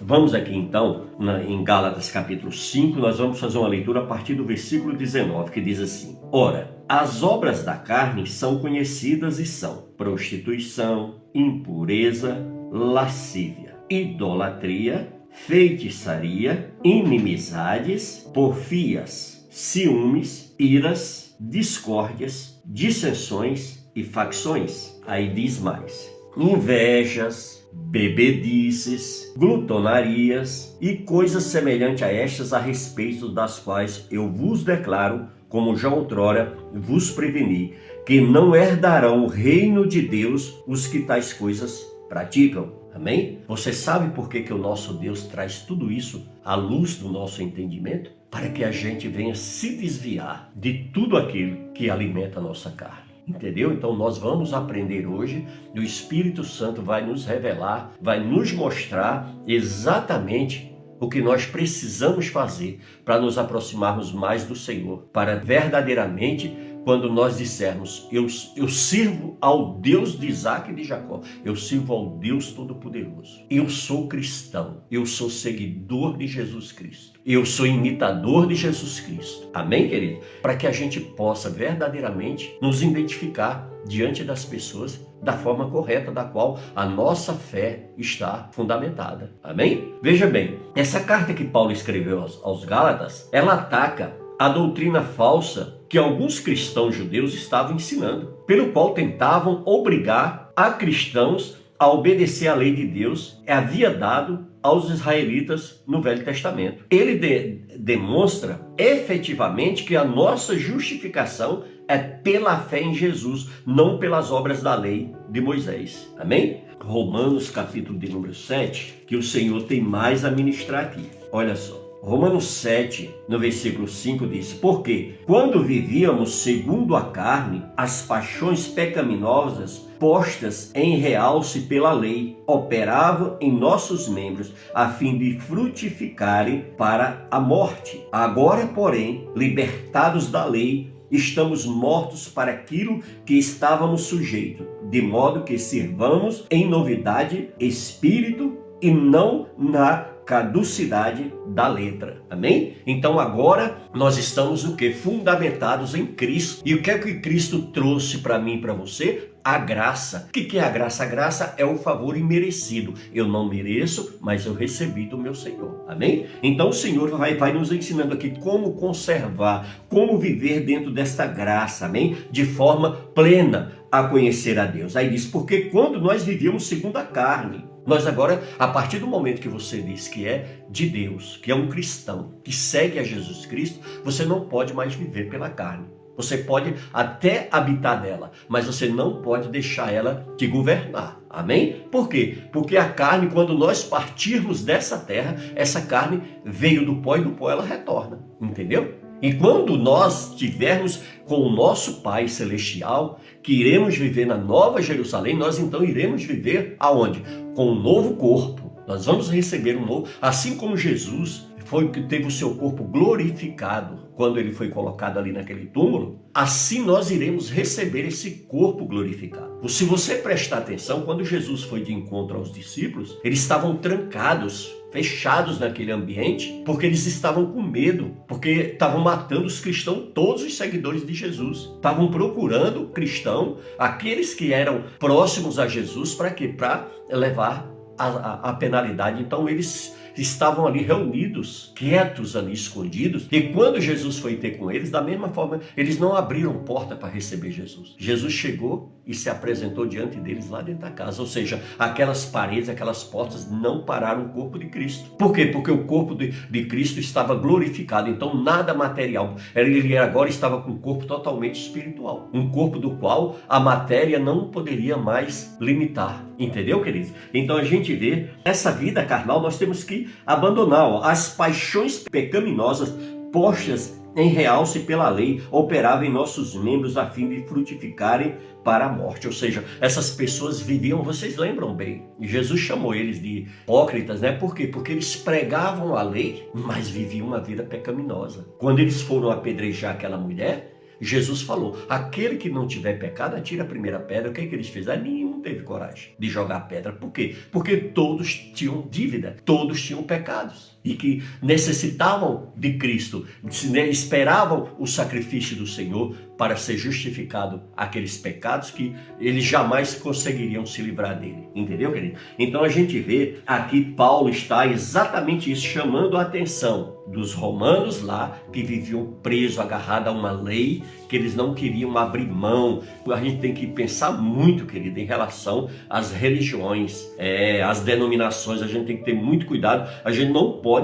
Vamos aqui então, em Gálatas capítulo 5, nós vamos fazer uma leitura a partir do versículo 19, que diz assim: Ora, as obras da carne são conhecidas e são prostituição, impureza, lascívia, idolatria, feitiçaria, inimizades, porfias, ciúmes, iras, discórdias, dissensões e facções. Aí diz mais: invejas, bebedices, glutonarias e coisas semelhantes a estas, a respeito das quais eu vos declaro, como já outrora vos preveni, que não herdarão o reino de Deus os que tais coisas praticam. Amém? Você sabe por que o nosso Deus traz tudo isso à luz do nosso entendimento? Para que a gente venha se desviar de tudo aquilo que alimenta a nossa carne. Entendeu? Então nós vamos aprender hoje, e o Espírito Santo vai nos revelar, vai nos mostrar exatamente o que nós precisamos fazer para nos aproximarmos mais do Senhor, para verdadeiramente, quando nós dissermos, eu sirvo ao Deus de Isaac e de Jacó, eu sirvo ao Deus Todo-Poderoso, eu sou cristão, eu sou seguidor de Jesus Cristo, eu sou imitador de Jesus Cristo. Amém, querido? Para que a gente possa verdadeiramente nos identificar diante das pessoas da forma correta, da qual a nossa fé está fundamentada. Amém? Veja bem, essa carta que Paulo escreveu aos Gálatas, ela ataca a doutrina falsa que alguns cristãos judeus estavam ensinando, pelo qual tentavam obrigar a cristãos a obedecer à lei de Deus que havia dado aos israelitas no Velho Testamento. Ele demonstra efetivamente que a nossa justificação é pela fé em Jesus, não pelas obras da lei de Moisés. Amém? Romanos capítulo de número 7, que o Senhor tem mais a ministrar aqui. Olha só. Romanos 7, no versículo 5 diz: porque quando vivíamos segundo a carne, as paixões pecaminosas postas em realce pela lei operavam em nossos membros a fim de frutificarem para a morte. Agora, porém, libertados da lei, estamos mortos para aquilo que estávamos sujeitos, de modo que sirvamos em novidade espírito e não na caducidade da letra. Amém? Então agora nós estamos o que? Fundamentados em Cristo. E o que é que Cristo trouxe para mim e para você? A graça. O que é a graça? A graça é o favor imerecido. Eu não mereço, mas eu recebi do meu Senhor. Amém? Então o Senhor vai nos ensinando aqui como conservar, como viver dentro desta graça. Amém? De forma plena a conhecer a Deus. Aí diz, porque quando nós vivíamos segundo a carne, nós agora, a partir do momento que você diz que é de Deus, que é um cristão, que segue a Jesus Cristo, você não pode mais viver pela carne. Você pode até habitar nela, mas você não pode deixar ela te governar. Amém? Por quê? Porque a carne, quando nós partirmos dessa terra, essa carne veio do pó e do pó ela retorna. Entendeu? E quando nós estivermos com o nosso Pai Celestial, que iremos viver na Nova Jerusalém, nós então iremos viver aonde? Com um novo corpo. Nós vamos receber um novo, assim como Jesus foi que teve o seu corpo glorificado quando ele foi colocado ali naquele túmulo, assim nós iremos receber esse corpo glorificado. Se você prestar atenção, quando Jesus foi de encontro aos discípulos, eles estavam trancados, fechados naquele ambiente, porque eles estavam com medo, porque estavam matando os cristãos, todos os seguidores de Jesus. Estavam procurando cristão, aqueles que eram próximos a Jesus, para quê? Para levar a penalidade. Então eles estavam ali reunidos, quietos ali, escondidos. E quando Jesus foi ter com eles, da mesma forma, eles não abriram porta para receber Jesus. Jesus chegou e se apresentou diante deles lá dentro da casa. Ou seja, aquelas paredes, aquelas portas não pararam o corpo de Cristo. Por quê? Porque o corpo de Cristo estava glorificado. Então nada material. Ele agora estava com um corpo totalmente espiritual. Um corpo do qual a matéria não poderia mais limitar. Entendeu, queridos? Então a gente vê, essa vida carnal nós temos que abandonar. As paixões pecaminosas postas em realce pela lei operavam em nossos membros a fim de frutificarem para a morte. Ou seja, essas pessoas viviam, vocês lembram bem, Jesus chamou eles de hipócritas, né? Por quê? Porque eles pregavam a lei, mas viviam uma vida pecaminosa. Quando eles foram apedrejar aquela mulher, Jesus falou, aquele que não tiver pecado, atira a primeira pedra. O que é que eles fizeram? Nenhum teve coragem de jogar pedra. Por quê? Porque todos tinham dívida, todos tinham pecados e que necessitavam de Cristo, esperavam o sacrifício do Senhor para ser justificado aqueles pecados que eles jamais conseguiriam se livrar dele. Entendeu, querido? Então a gente vê aqui Paulo está exatamente isso, chamando a atenção dos romanos lá, que viviam presos, agarrados a uma lei, que eles não queriam abrir mão. A gente tem que pensar muito, querido, em relação às religiões, às denominações. A gente tem que ter muito cuidado. A gente não pode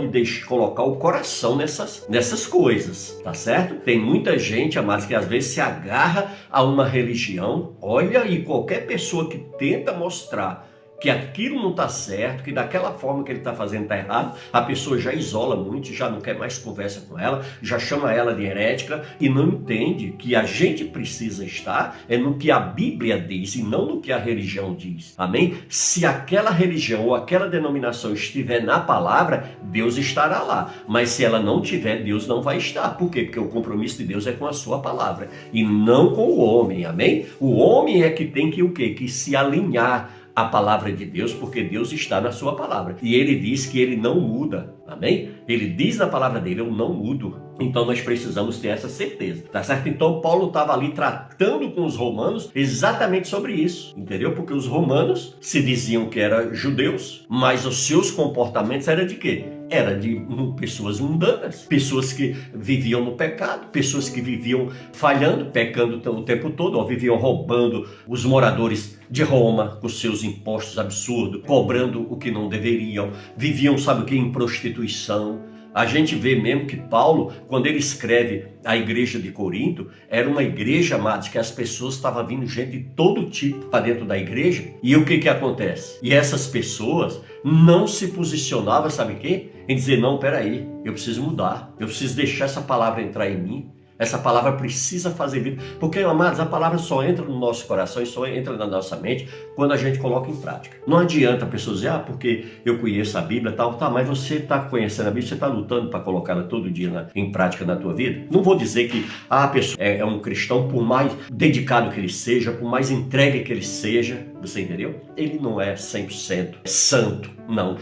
colocar o coração nessas coisas, tá certo? Tem muita gente, amados, que às vezes se agarra a uma religião. Olha, e qualquer pessoa que tenta mostrar que aquilo não está certo, que daquela forma que ele está fazendo está errado, a pessoa já isola muito, já não quer mais conversa com ela, já chama ela de herética e não entende que a gente precisa estar no que a Bíblia diz e não no que a religião diz. Amém? Se aquela religião ou aquela denominação estiver na palavra, Deus estará lá. Mas se ela não tiver, Deus não vai estar. Por quê? Porque o compromisso de Deus é com a sua palavra e não com o homem. Amém? O homem é que tem que o quê? Que se alinhar a palavra de Deus, porque Deus está na sua palavra. E ele diz que ele não muda. Amém? Ele diz na palavra dele, eu não mudo. Então nós precisamos ter essa certeza. Tá certo? Então Paulo estava ali tratando com os romanos exatamente sobre isso. Entendeu? Porque os romanos se diziam que eram judeus, mas os seus comportamentos eram de quê? Era de pessoas mundanas, pessoas que viviam no pecado, pessoas que viviam falhando, pecando o tempo todo, ou viviam roubando os moradores de Roma com seus impostos absurdos, cobrando o que não deveriam, viviam, sabe o que, em prostituição. A gente vê mesmo que Paulo, quando ele escreve a igreja de Corinto, era uma igreja, amados, que as pessoas estavam vindo gente de todo tipo para dentro da igreja. E o que acontece? E essas pessoas não se posicionavam, sabe o quê? Em dizer, não, peraí, eu preciso mudar, eu preciso deixar essa palavra entrar em mim. Essa palavra precisa fazer vida, porque, amados, a palavra só entra no nosso coração e só entra na nossa mente quando a gente coloca em prática. Não adianta a pessoa dizer, porque eu conheço a Bíblia, tal, mas você está conhecendo a Bíblia, você está lutando para colocá-la todo dia em prática na tua vida? Não vou dizer que a pessoa é um cristão, por mais dedicado que ele seja, por mais entregue que ele seja, você entendeu? Ele não é 100% santo, não.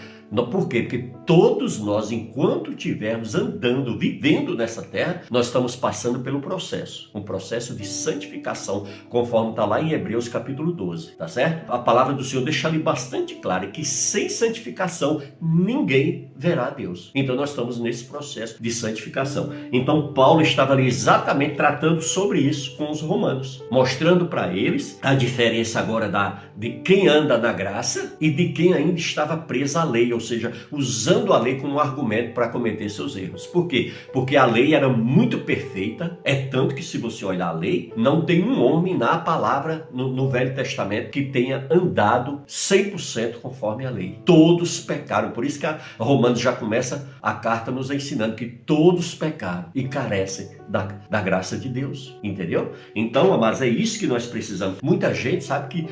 Por quê? Porque todos nós, enquanto estivermos andando, vivendo nessa terra, nós estamos passando pelo processo, um processo de santificação, conforme está lá em Hebreus capítulo 12, tá certo? A palavra do Senhor deixa ali bastante claro que sem santificação ninguém verá a Deus. Então nós estamos nesse processo de santificação. Então Paulo estava ali exatamente tratando sobre isso com os romanos, mostrando para eles a diferença agora de quem anda na graça e de quem ainda estava preso à lei, ou seja, usando a lei como argumento para cometer seus erros. Por quê? Porque a lei era muito perfeita, é tanto que se você olhar a lei, não tem um homem na palavra, no Velho Testamento, que tenha andado 100% conforme a lei. Todos pecaram, por isso que a Romanos já começa a carta nos ensinando que todos pecaram e carecem da graça de Deus, entendeu? Então, amados, é isso que nós precisamos. Muita gente sabe que,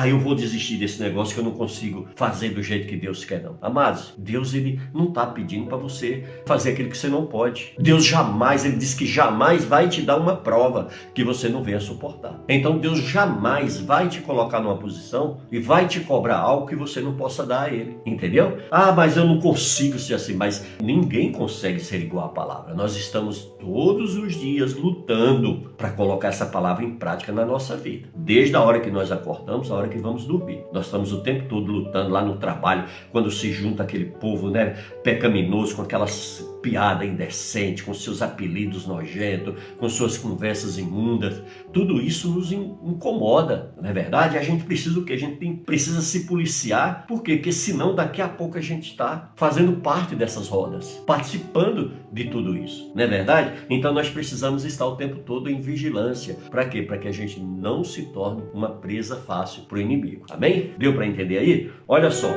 eu vou desistir desse negócio que eu não consigo fazer do jeito que Deus quer, não. Amados, Deus, ele não está pedindo para você fazer aquilo que você não pode. Deus jamais, ele diz que jamais vai te dar uma prova que você não venha suportar. Então Deus jamais vai te colocar numa posição e vai te cobrar algo que você não possa dar a ele, entendeu? Mas eu não consigo ser assim, mas ninguém consegue ser igual à palavra. Nós estamos todos os dias lutando para colocar essa palavra em prática na nossa vida. Desde a hora que nós acordamos, a hora que vamos dormir. Nós estamos o tempo todo lutando lá no trabalho, quando se junta aquele povo, pecaminoso, com aquelas piadas indecentes, com seus apelidos nojentos, com suas conversas imundas. Tudo isso nos incomoda, não é verdade? A gente precisa o quê? A gente precisa se policiar. Por quê? Porque senão daqui a pouco a gente está fazendo parte dessas rodas, participando de tudo isso, não é verdade? Então nós precisamos estar o tempo todo em vigilância. Para quê? Para que a gente não se torne uma presa fácil para o inimigo. Amém? Deu para entender aí? Olha só.